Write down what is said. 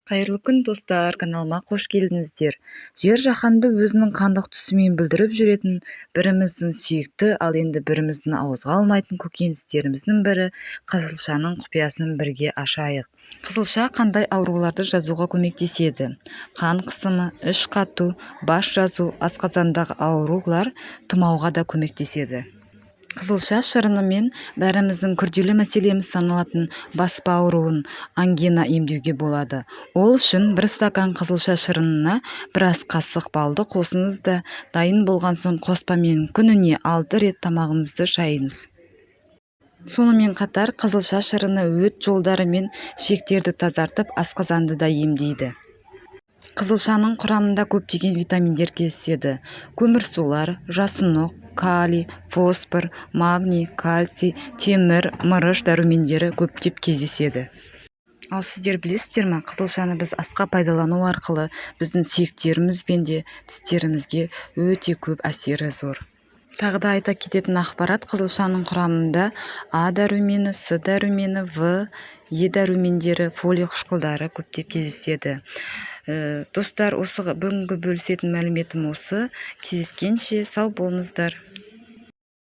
Қайырлы күн достар, каналыма қош келдіңіздер. Жер жаһанды өзінің қандық түсімен білдіріп жүретін біріміздің сүйікті, ал енді біріміздің ауызға алмайтын көкөністеріміздің бірі қызылшаның құпиясын бірге ашайық. Қызылша қандай ауруларды жазуға көмектеседі? Қан қысымы, іш қату, бас жазу, асқазандағы аурулар, тұмауға да көмектеседі. Қызылша шырынымен бәріміздің күрделі мәселеміз саналатын баспа ауруын, ангина емдеуге болады. Ол үшін бір стакан қызылша шырынына біраз қасық балды қосыңыз да дайын болған соң қоспамен күніне 6 рет тамағыңызды шайыңыз. Сонымен қатар қызылша шырыны өт жолдары мен ішектерді тазартып, асқазанды да емдейді. Қызылшаның құрамында көптеген витаминдер кездеседі. Көмірсулар, жасұнық, калий, фосфор, магний, кальций, темір, мырыш дәрумендері көптеп кездеседі. Ал сіздер білесіздер ме, қызылшаны біз асқа пайдалану арқылы біздің сүйектеріміз бен де тістерімізге өте көп әсері зор. Тағы да айта кететін ақпарат, қызылшаның құрамында А дәрумені, С дәрумені, В, Е дәрумендері, фолий қышқылдары көптеп кездеседі. Достар, осы бүгінгі бөлісетін мәліметім осы. Кездескенше сау болыңыздар.